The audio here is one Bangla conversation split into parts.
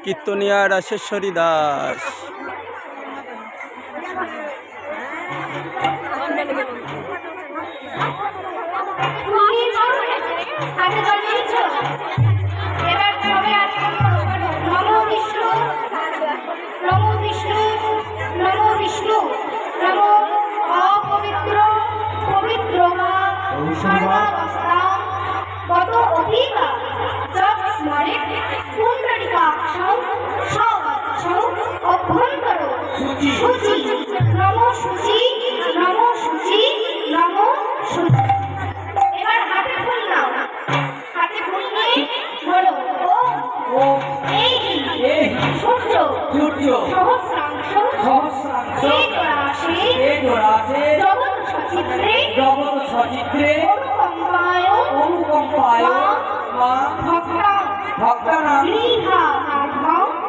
কীর্তনিয়া রাশেশ্বরী দাস। এবার হাতে ফুল নাও, হাতে ফুল নিয়ে বলো সূর্য সহস্রাংশ জগৎ সচিত্রে অনুকম্পায় ভক্তানাং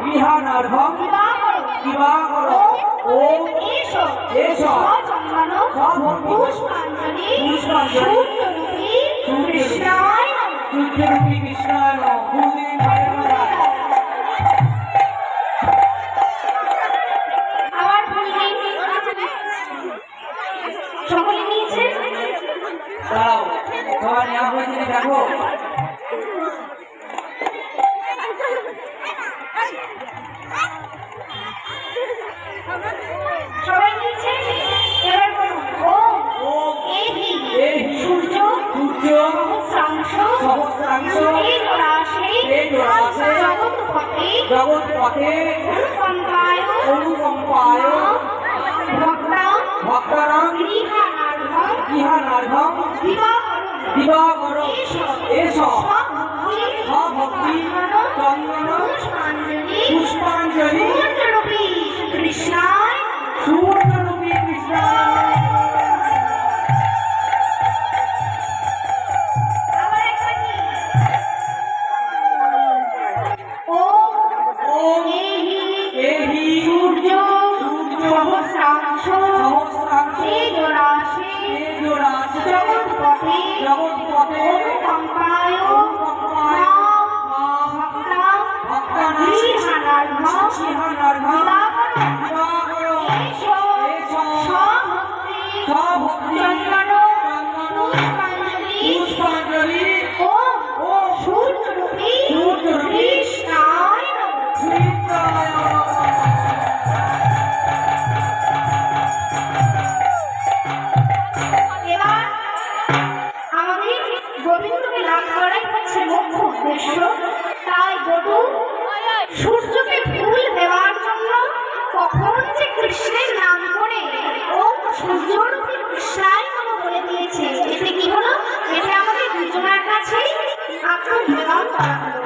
গৃহানার্ঘং দিবাকর ওম এষ পুষ্পাঞ্জলি সূর্যরূপী কৃষ্ণায় নমঃ। সকলে নিয়েছে? দেখো সবাই নিয়েছে? এবার বলুন ওম এহি সূর্য সহস্রাংশ জগৎপথে অনুকম্পায় ভক্তানাং গৃহানার্ঘং দিবাকর এষ ভক্তি চন্দন পুষ্পাঞ্জলি সূর্যরূপী কৃষ্ণায় জগৎপথে অনুকম্পায় গৃহানার্ঘং পুষ্পাঞ্জলি সূর্যরূপী কৃষ্ণায় এবার আমাদের গোবিন্দকে লাভ করাই হচ্ছে মুখ্য উদ্দেশ্য। তাই বটু সূর্যকে ফুল দেওয়ার জন্য কখন যে কৃষ্ণের নাম করে ওম সূর্যরূপী কৃষ্ণায় নমঃ বলে দিয়েছে। এতে কি হলো? এতে আমাদের দুজনের কাছেই আত্মনিবেদন করা হলো।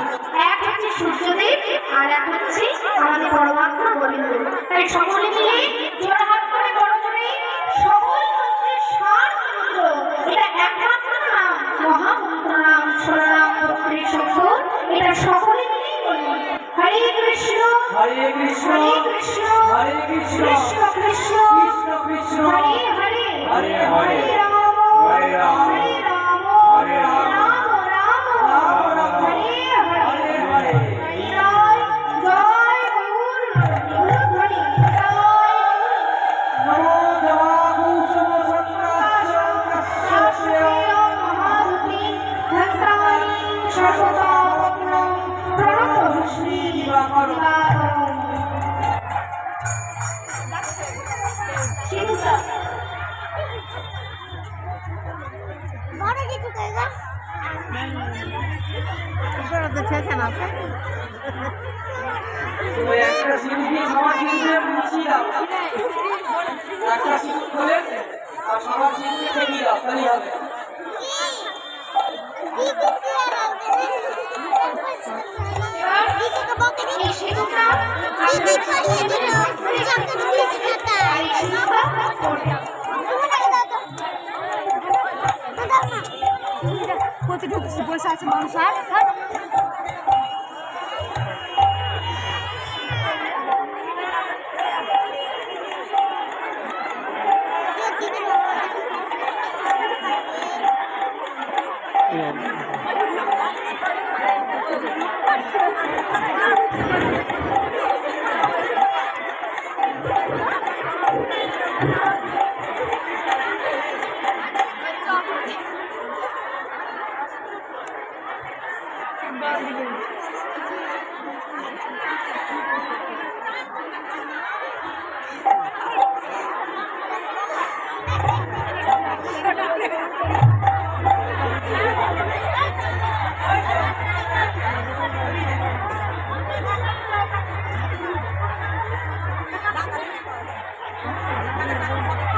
এক হচ্ছে সূর্যদেব আর এক হচ্ছে আমাদের পরমাত্মা গোবিন্দ। তাই সকলে মিলে জোড়হাত করে বড় জোরে সকল মন্ত্রের সার মন্ত্র, এটা একমাত্র নাম, মহামন্ত্র নাম, ষোলনাম বত্রিশ অক্ষর, এটা সকলে মিলেই বলুন। হরে কৃষ্ণ হরে কৃষ্ণ হরে কৃষ্ণ কৃষ্ণ কৃষ্ণ কৃষ্ণ কৃষ্ণ হরে হরে হরে হরে রাম হরে রাম হরে রাম হরে রাম রাম রাম রাম হরে হরে হরে হরে জয় জয় গৌর ধ্বনি জয় নমো দেবাগুসুমসত্রাস্য মহারূপী ধন্তানি সর্বদাপগ্নম প্রণত শ্রী দিবাকরম। শিবুদা বড় কিছু কইগা বড় তো ছেছান আছে ওই একটা সিঁড়ি সবার সিঁড়িতে মুছিয়ে দাও, একটা সিঁড়ি খুলে আর সবার সিঁড়িতে ঠেকিয়ে দাও, তাহলেই হবে। এই শিবুদা আমি ছড়িয়ে দিল যত কিছু খাতা এই শিবুদা মধ্যে ঢুকছি বসে আছে মানুষ আর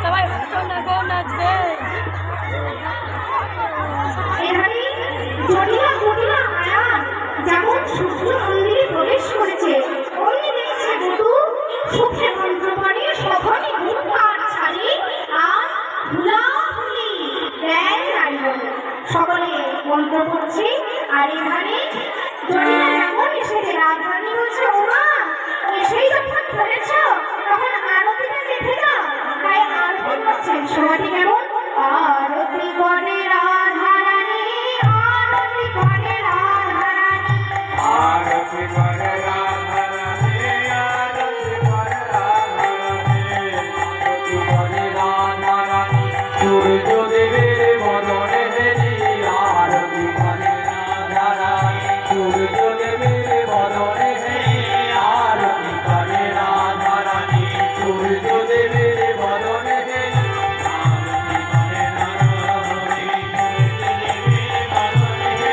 সবাই নাচবে। এখানে জটিলা জটিলা আয়ান যেমন সূর্য মন্দিরে প্রবেশ করেছে অমনি দেখছে বধূ সুখে মন্ত্রপণে শোভনে হুঙ্কার ছাড়ি আর হুলাহুলি দেয় নারীগণ সকলে মন্ত্র পড়ছে। আর এখানে জটিলা যেমন এসেছে রাধারানী বলছে ওমা এসেই যখন ধরেছ তখন আরতিটা দেখে যাও। তাই আরতি করছেন সবাই কেমন আরতি করে রাধারানী আরতি করে রাধারানী आरती कर राधा रानी आरती कर राधा रानी आरती कर राधा रानी सूर्य देवेर बदने देवी आरती कर राधा रानी सूर्य देवेर बदने देवी आरती कर राधा रानी सूर्य देवेर बदने देवी आरती कर राधा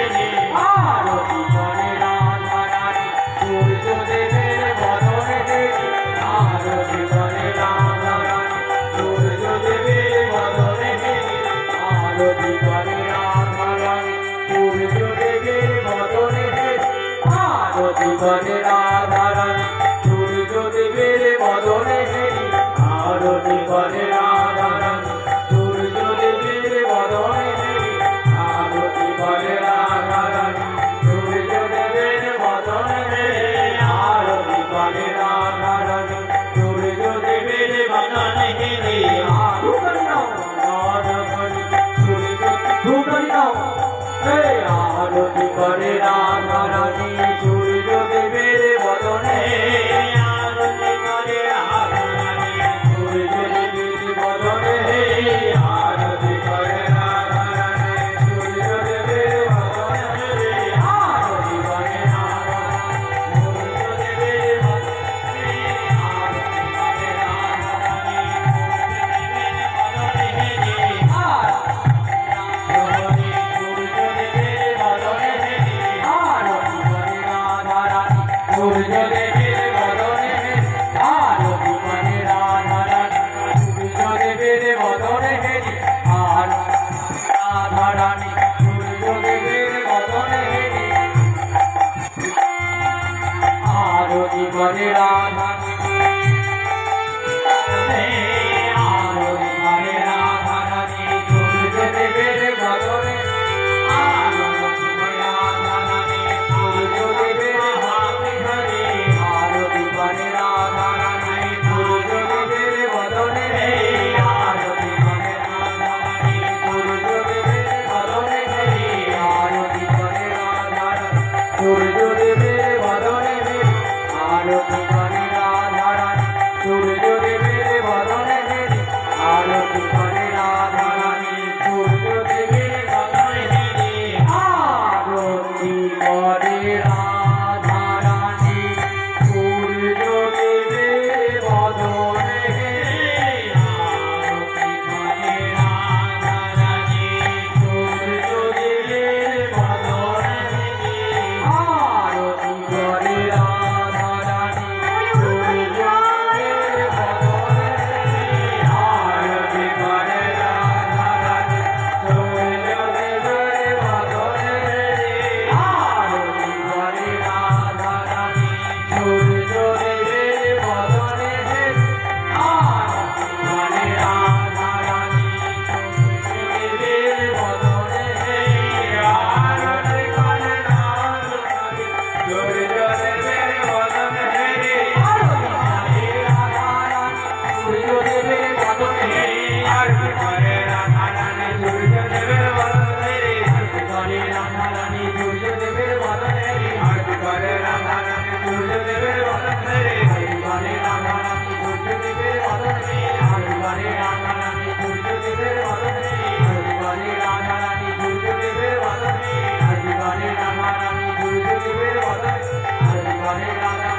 रानी आरती कर राधा रानी सूर्य देवेर बदने देवी आरती कर राधा रानी सूर्य देवेर बदने देवी आरती कर राधा रानी सूर्य देवेर बदने देवी आरती कर राधा रानी सूर्य देवेर बदने देवी आरती कर राधा रानी सूर्य देवेर बदने देवी आरती कर राधा रानी सूर्य देवेर बदने देवी आरती कर राधा रानी सूर्य देवेर बदने देवी आरती করে রাধা রানী সূর্য দেবের বদনে আরতি করে রাধা রানী সূর্য দেবের বদনে আরতি করে রাধা রানী সূর্য দেবের বদনে আরতি করে রাধা রানী সূর্য দেবের বদনে আরতি করে রাধা রানী সূর্য দেবের বদনে হরিদ্বারে রাধা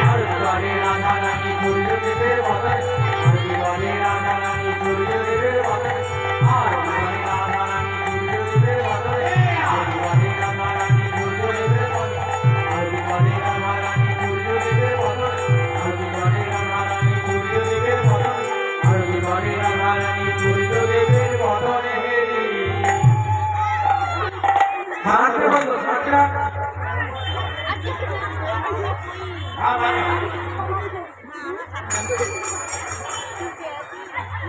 হরিদ্বারে রাধা রানী সূর্যদেবের বদন হরিদ্বারে রাধা রানী সূর্যদেবের বদন হরিদ্বারে রাধা রানী সূর্যদেবের বদন হরিদ্বারে রাধা রানী সূর্যদেবের বদন হরিদ্বারে রাধা রানী সূর্যদেবের বদন হরিদ্বারে রাধা রানী সূর্যদেবের বদন হরিদ্বারে রাধা রানী সূর্যদেবের বদনে হেরি সারাটা বলো সারাটা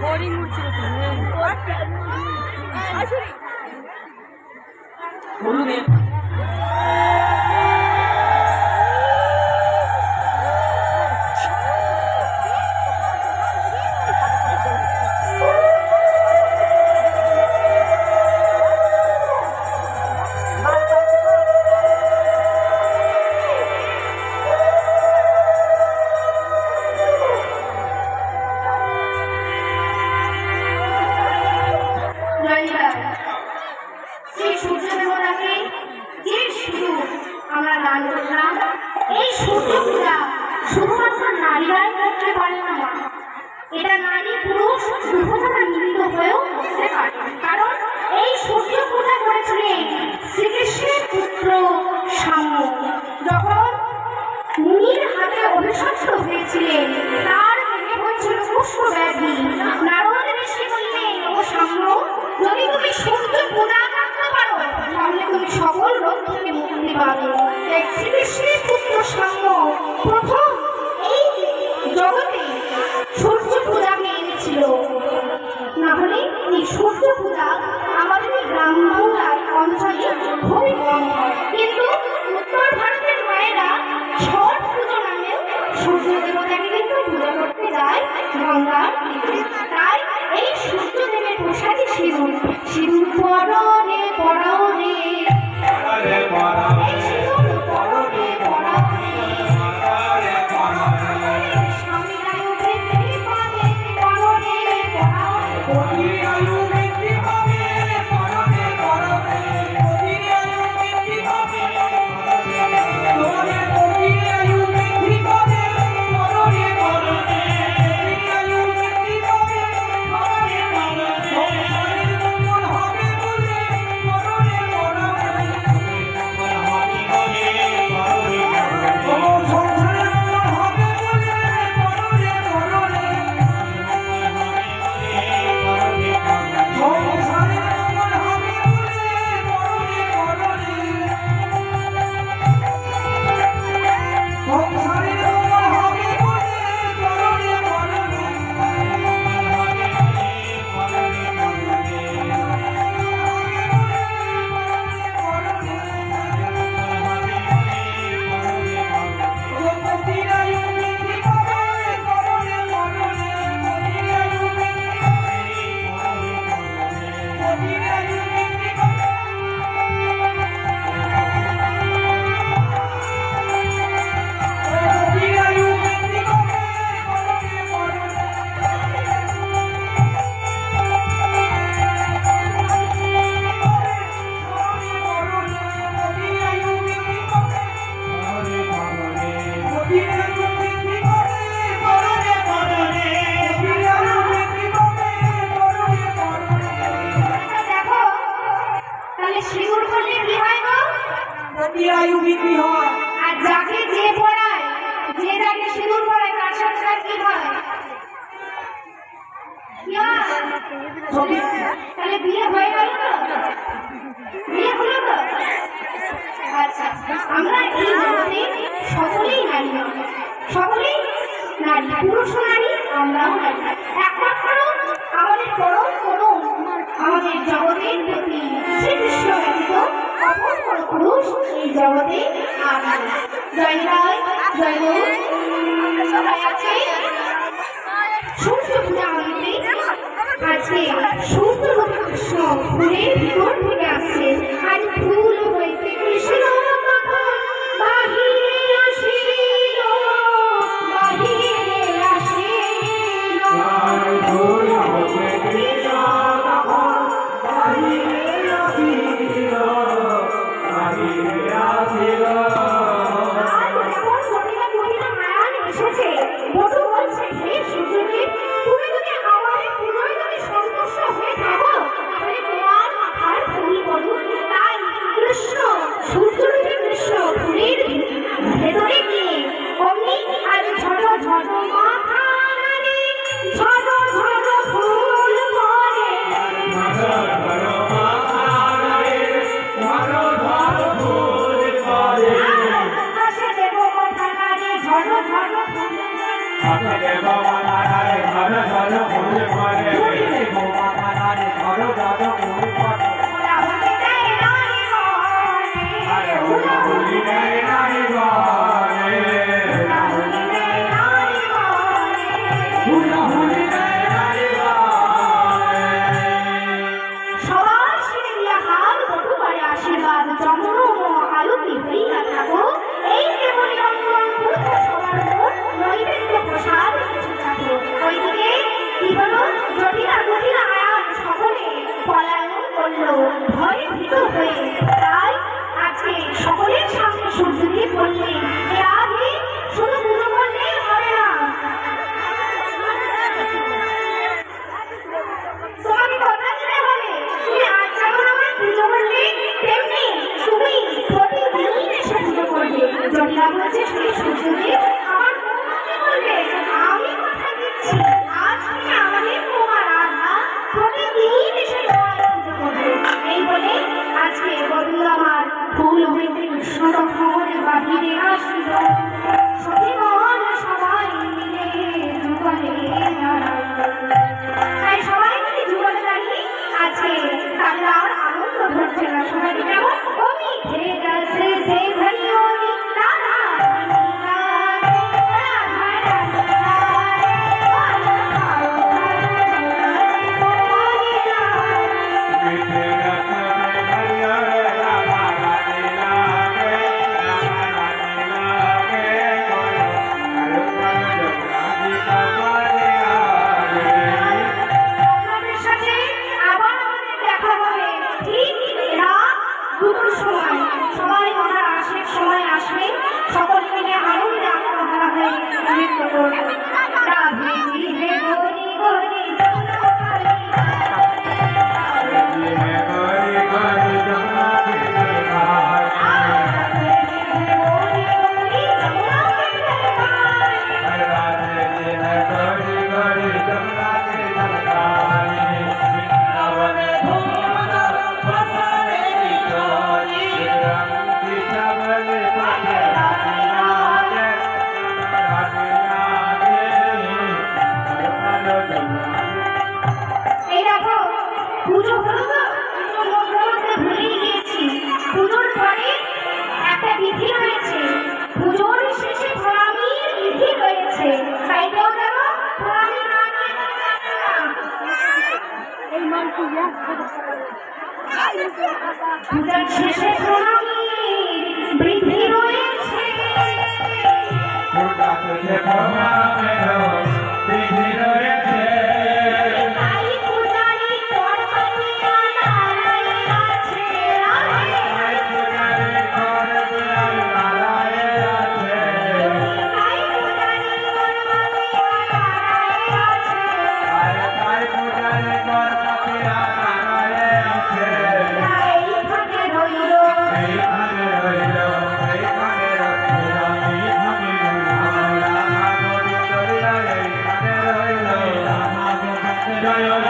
বোরিং উঠছিল বলুন শ্রী সূর্য দেবতাকে যে সিঁদুর আমরা দান করলাম, এই সূর্য পূজা শুধুমাত্র নারীরাই করতে পারে না মা। এটা নারী পুরুষ উভয়তা মিলিত হয়েও করতে পারে, কারণ এই সূর্য পূজা করেছিলেন শ্রীকৃষ্ণের পুত্র শাম্ব। যখন মুনির হাতে অভিশপ্ত হয়েছিলেন, তার দেহে হয়েছিল পুষ্প ব্যাধি। নারদ ঋষি বললেন, ও শাম্ব, যদি তুমি সূর্য পূজা করতে পারো তাহলে তুমি সকল রোগ থেকে মুক্তি পাবে। তাই শ্রীকৃষ্ণের পুত্র শাম্ব প্রথম এই জগতে সূর্য পূজাকে এনেছিল। না হলে এই সূর্য পূজা আমাদের গ্রাম বাংলার অঞ্চলে খুবই কম হয়, কিন্তু উত্তর ভারতের মায়েরা ছট পুজো নামে সূর্য দেবতাকে কিন্তু পূজা করতে যায় গঙ্গার তীরে। তাই এই সূর্যদেবের পোশাকে সিঁদুর সিঁদুর পরনে পরনে এই সিঁদুর পরনে পরনে স্বামী আয়ু বৃদ্ধি পাবে পরনে পরনে আয়ু বৃদ্ধি হয়। আর যাকে যে পড়ায়, যে যাকে সিঁদুর পড়ায়, তার সাথে তার কি হয়? তাহলে বিয়ে হয়ে গেল তো? বিয়ে হলো তো? আচ্ছা, আমরা এই জগতে সকলেই নারী, সকলেই নারী, পুরুষ নারী, আমরাও নারী। একমাত্র আমাদের পরম কোনো আমাদের জগতের প্রতি শ্রীকৃষ্ণ ব্যতীত অপর কোনো পুরুষ এই জগতে আর নেই। জয় রায়, জয় গৌর। সবাই আছে সূর্য পূজা মন্দিরে আজকে সূর্য কৃষ্ণ ফুলের ভিতর থেকে আসছে। আজ ফুল হইতে কৃষ্ণ বাহিরে আসিল, বাহিরে আসিল। ফুল হইতে কৃষ্ণ বাহিরে আসিল, বাহিরে আসিল। প্রতিদিন এসে তোমায় পুজো করবে। এই বলে আজকে গোবিন্দ আমার ফুল হইতে কৃষ্ণ তখন বাহিরে আসিল। সখীগণ সবাই মিলে যুগলে দাঁড়াইল। তাই সবাই মিলে যুগলে দাঁড়িয়ে আজকে তাদের আর আনন্দ ধরছে না। সবাই কেমন ওমি ঘে গেছে সে ঘরিওনি রাধা আপনাদের সাথে আবার আমাদের দেখা হবে ঠিক রাত 2টোর সময়। সবাই মহার আসার সময় আসবে, সকলে মিলে আনন্দে আমরা মহারা হয়ে নৃত্য করবো। রাধে হে গরি গরি এই দেখো পুজো হলো তো, পুজোর মধ্যে ভুলে গিয়েছি। পুজোর পরে একটা বিধি রয়েছে, পুজোর শেষে প্রণামীর বিধি রয়েছে। তাই কেউ দেখো প্রণামী না দিয়ে যাবে না। এই মানটি পূজার শেষে প্রণামীর বিধি রয়েছে। তাই পূজারি কর পাতিয়া দাঁড়ায় আছে। তাই পূজারি কর পাতিয়া দাঁড়ায় আছে। তাই থাকে রইল জয়